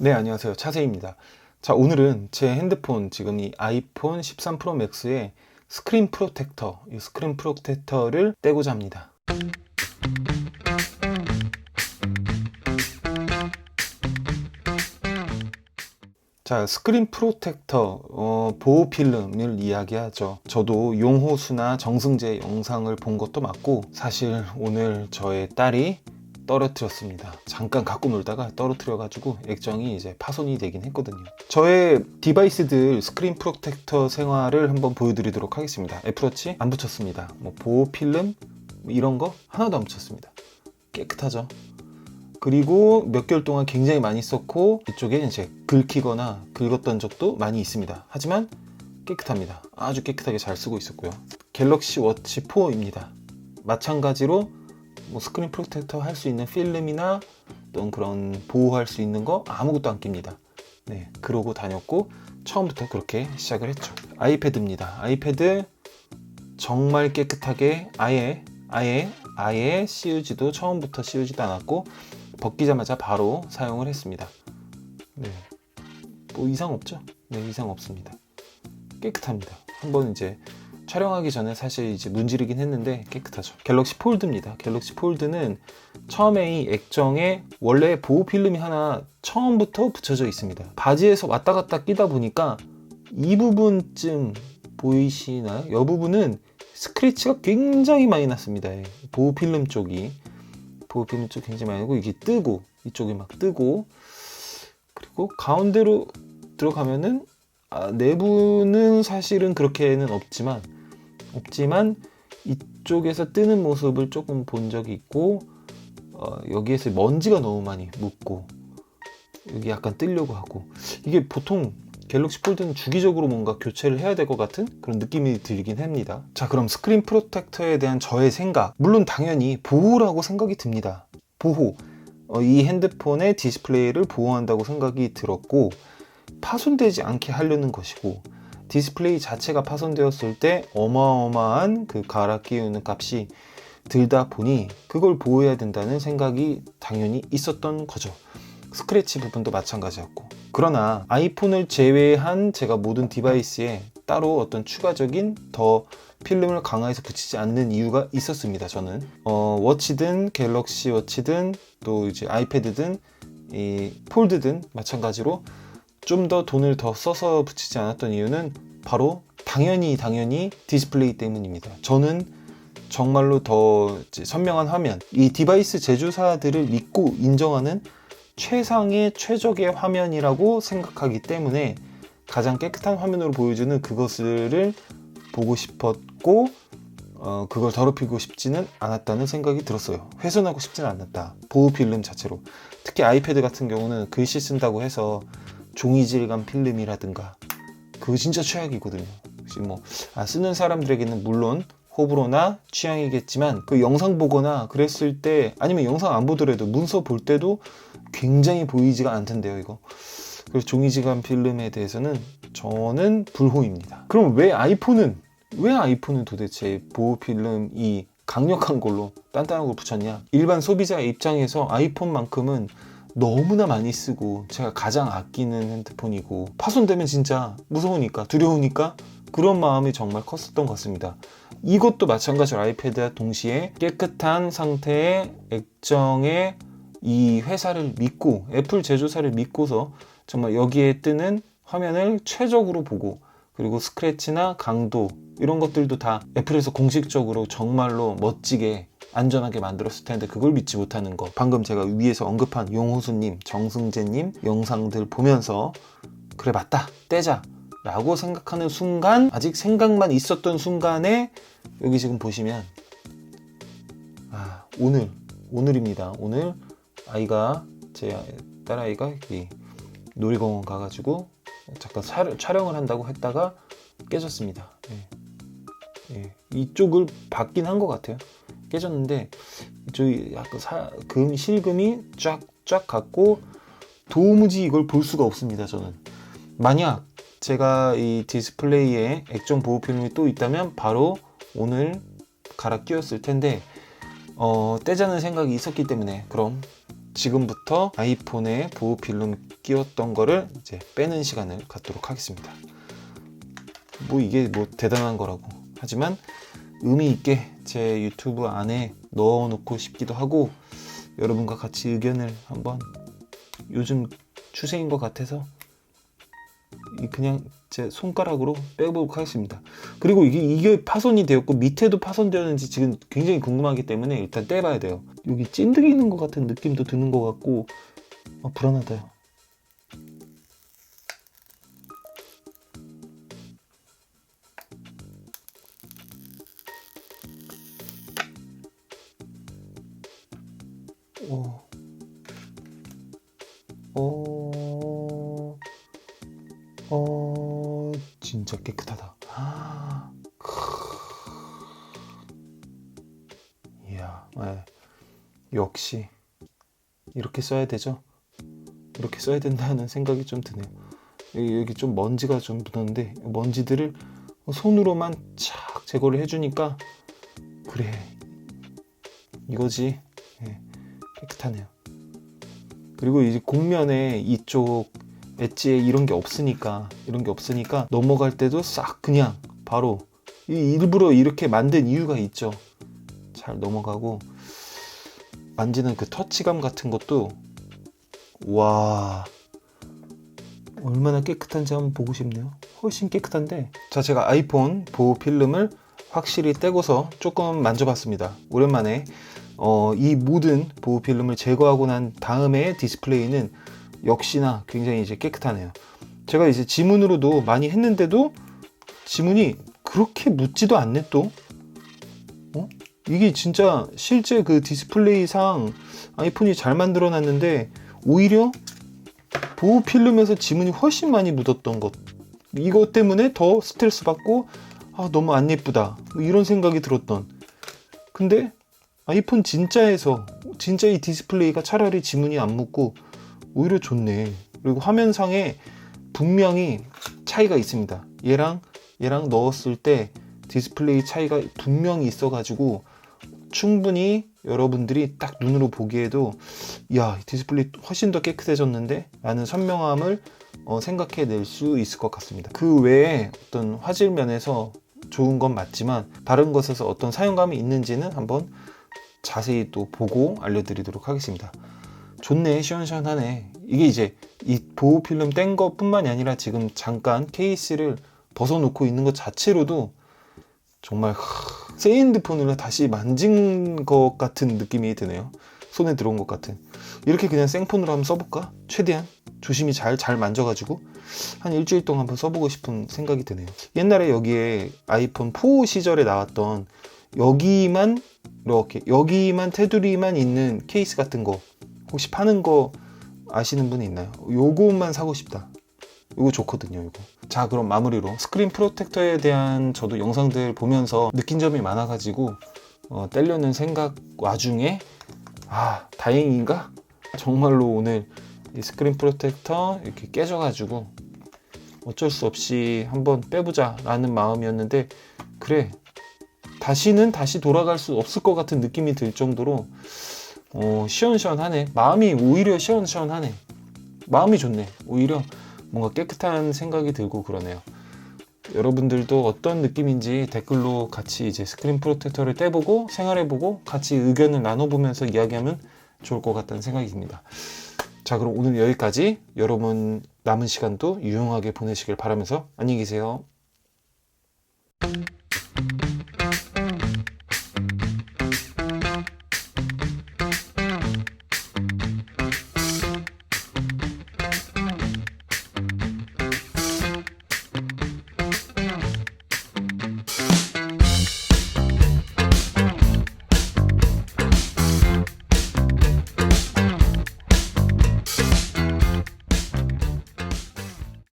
네, 안녕하세요. 차세입니다. 자, 오늘은 제 핸드폰, 지금 이 아이폰 13 프로 맥스의 스크린 프로텍터, 이 스크린 프로텍터를 떼고자 합니다. 자, 스크린 프로텍터, 보호 필름을 이야기하죠. 저도 용호수나 정승재 영상을 본 것도 맞고, 사실 오늘 저의 딸이 떨어뜨렸습니다. 잠깐 갖고 놀다가 떨어뜨려가지고 액정이 이제 파손이 되긴 했거든요. 저의 디바이스들 스크린 프로텍터 생활을 한번 보여드리도록 하겠습니다. 애플워치 안 붙였습니다. 뭐 보호 필름 이런 거 하나도 안 붙였습니다. 깨끗하죠. 그리고 몇 개월 동안 굉장히 많이 썼고, 이쪽에 이제 긁히거나 긁었던 적도 많이 있습니다. 하지만 깨끗합니다. 아주 깨끗하게 잘 쓰고 있었고요. 갤럭시 워치 4입니다. 마찬가지로 뭐 스크린 프로텍터 할 수 있는 필름이나 어떤 그런 보호할 수 있는 거 아무것도 안 낍니다. 네, 그러고 다녔고 처음부터 그렇게 시작을 했죠. 아이패드입니다. 아이패드 정말 깨끗하게 아예 씌우지도 처음부터 씌우지도 않았고 벗기자마자 바로 사용을 했습니다. 네, 뭐 이상 없죠? 네, 이상 없습니다. 깨끗합니다. 한번 이제 촬영하기 전에 사실 이제 문지르긴 했는데 깨끗하죠. 갤럭시 폴드입니다. 갤럭시 폴드는 처음에 이 액정에 원래 보호 필름이 하나 처음부터 붙여져 있습니다. 바지에서 왔다 갔다 끼다 보니까 이 부분쯤 보이시나요? 이 부분은 스크래치가 굉장히 많이 났습니다. 보호 필름 쪽이 굉장히 많이 나고, 이게 뜨고 이쪽이 막 뜨고, 그리고 가운데로 들어가면은 내부는 사실은 그렇게는 없지만 이쪽에서 뜨는 모습을 조금 본 적이 있고, 여기에서 먼지가 너무 많이 묻고 여기 약간 뜨려고 하고, 이게 보통 갤럭시 폴드는 주기적으로 뭔가 교체를 해야 될 것 같은 그런 느낌이 들긴 합니다. 자, 그럼 스크린 프로텍터에 대한 저의 생각, 물론 당연히 보호라고 생각이 듭니다. 보호, 이 핸드폰의 디스플레이를 보호한다고 생각이 들었고, 파손되지 않게 하려는 것이고, 디스플레이 자체가 파손되었을 때 어마어마한 그 갈아 끼우는 값이 들다 보니 그걸 보호해야 된다는 생각이 당연히 있었던 거죠. 스크래치 부분도 마찬가지였고, 그러나 아이폰을 제외한 제가 모든 디바이스에 따로 어떤 추가적인 더 필름을 강화해서 붙이지 않는 이유가 있었습니다. 저는 워치든 갤럭시 워치든 또 이제 아이패드든 이 폴드든 마찬가지로 좀 더 돈을 더 써서 붙이지 않았던 이유는 바로 당연히 디스플레이 때문입니다. 저는 정말로 더 선명한 화면, 이 디바이스 제조사들을 믿고 인정하는 최상의 최적의 화면이라고 생각하기 때문에 가장 깨끗한 화면으로 보여주는 그것을 보고 싶었고, 그걸 더럽히고 싶지는 않았다는 생각이 들었어요. 훼손하고 싶지는 않았다, 보호 필름 자체로. 특히 아이패드 같은 경우는 글씨 쓴다고 해서 종이 질감 필름이라든가 그거 진짜 최악이거든요. 뭐 쓰는 사람들에게는 물론 호불호나 취향이겠지만, 그 영상 보거나 그랬을 때, 아니면 영상 안 보더라도 문서 볼 때도 굉장히 보이지가 않던데요, 이거. 그래서 종이질감 필름에 대해서는 저는 불호입니다. 그럼 왜 아이폰은 도대체 보호 필름이 강력한 걸로 단단한 걸 붙였냐? 일반 소비자의 입장에서 아이폰만큼은 너무나 많이 쓰고 제가 가장 아끼는 핸드폰이고, 파손되면 진짜 무서우니까, 두려우니까 그런 마음이 정말 컸었던 것 같습니다. 이것도 마찬가지로 아이패드와 동시에 깨끗한 상태의 액정의 이 회사를 믿고, 애플 제조사를 믿고서 정말 여기에 뜨는 화면을 최적으로 보고, 그리고 스크래치나 강도 이런 것들도 다 애플에서 공식적으로 정말로 멋지게 안전하게 만들었을 텐데 그걸 믿지 못하는 거. 방금 제가 위에서 언급한 용호수님, 정승재님 영상들 보면서 그래, 맞다, 떼자 라고 생각하는 순간, 아직 생각만 있었던 순간에 여기 지금 보시면 오늘입니다. 오늘 제 딸아이가 놀이공원 가가지고 잠깐 촬영을 한다고 했다가 깨졌습니다. 이쪽을 받긴 한 것 같아요. 깨졌는데 이쪽이 약간 실금이 쫙 갔고, 도무지 이걸 볼 수가 없습니다. 저는 만약 제가 이 디스플레이에 액정 보호 필름이 또 있다면 바로 오늘 갈아 끼웠을 텐데, 떼자는 생각이 있었기 때문에 그럼 지금부터 아이폰에 보호 필름 끼웠던 거를 이제 빼는 시간을 갖도록 하겠습니다. 뭐 이게 뭐 대단한 거라고 하지만 의미 있게 제 유튜브 안에 넣어 놓고 싶기도 하고 여러분과 같이 의견을 한번, 요즘 추세인 것 같아서 그냥 제 손가락으로 빼보도록 하겠습니다. 그리고 이게 파손이 되었고 밑에도 파손되었는지 지금 굉장히 궁금하기 때문에 일단 떼봐야 돼요. 여기 찐득이는 것 같은 느낌도 드는 것 같고 불안하다요. 진짜 깨끗하다. 이야, 네. 역시 이렇게 써야 되죠. 이렇게 써야 된다는 생각이 좀 드네요. 여기 좀 먼지가 좀 묻었는데 먼지들을 손으로만 착 제거를 해주니까 그래, 이거지. 네, 깨끗하네요. 그리고 이제 곡면에 이쪽 엣지에 이런 게 없으니까 넘어갈 때도 싹 그냥 바로 일부러 이렇게 만든 이유가 있죠. 잘 넘어가고 만지는 그 터치감 같은 것도 와, 얼마나 깨끗한지 한번 보고 싶네요. 훨씬 깨끗한데, 자, 제가 아이폰 보호 필름을 확실히 떼고서 조금 만져봤습니다. 오랜만에 이 모든 보호 필름을 제거하고 난 다음에 디스플레이는 역시나 굉장히 이제 깨끗하네요. 제가 이제 지문으로도 많이 했는데도 지문이 그렇게 묻지도 않네 또. 이게 진짜 실제 그 디스플레이상 아이폰이 잘 만들어 놨는데 오히려 보호 필름에서 지문이 훨씬 많이 묻었던 것, 이것 때문에 더 스트레스 받고 너무 안 예쁘다 이런 생각이 들었던. 근데 아이폰 진짜에서 진짜 이 디스플레이가 차라리 지문이 안 묻고 오히려 좋네. 그리고 화면상에 분명히 차이가 있습니다. 얘랑 넣었을 때 디스플레이 차이가 분명히 있어가지고 충분히 여러분들이 딱 눈으로 보기에도 야, 디스플레이 훨씬 더 깨끗해졌는데 라는 선명함을 생각해낼 수 있을 것 같습니다. 그 외에 어떤 화질 면에서 좋은 건 맞지만 다른 것에서 어떤 사용감이 있는지는 한번 자세히 또 보고 알려드리도록 하겠습니다. 좋네, 시원시원하네. 이게 이제 이 보호 필름 뗀 것 뿐만이 아니라 지금 잠깐 케이스를 벗어놓고 있는 것 자체로도 정말 새 핸드폰을 다시 만진 것 같은 느낌이 드네요. 손에 들어온 것 같은. 이렇게 그냥 생폰으로 한번 써볼까? 최대한 조심히 잘 만져가지고 한 일주일 동안 한번 써보고 싶은 생각이 드네요. 옛날에 여기에 아이폰 4 시절에 나왔던 여기만 테두리만 있는 케이스 같은 거 혹시 파는 거 아시는 분이 있나요? 요것만 사고 싶다. 요거 좋거든요, 요거. 자, 그럼 마무리로 스크린 프로텍터에 대한 저도 영상들 보면서 느낀 점이 많아가지고 떼려는 생각 와중에 다행인가? 정말로 오늘 이 스크린 프로텍터 이렇게 깨져가지고 어쩔 수 없이 한번 빼보자 라는 마음이었는데, 그래, 다시는 돌아갈 수 없을 것 같은 느낌이 들 정도로 시원시원하네. 마음이 오히려 시원시원하네. 마음이 좋네. 오히려 뭔가 깨끗한 생각이 들고 그러네요. 여러분들도 어떤 느낌인지 댓글로 같이 이제 스크린 프로텍터를 떼보고 생활해보고 같이 의견을 나눠보면서 이야기하면 좋을 것 같다는 생각이 듭니다. 자, 그럼 오늘 여기까지. 여러분 남은 시간도 유용하게 보내시길 바라면서 안녕히 계세요.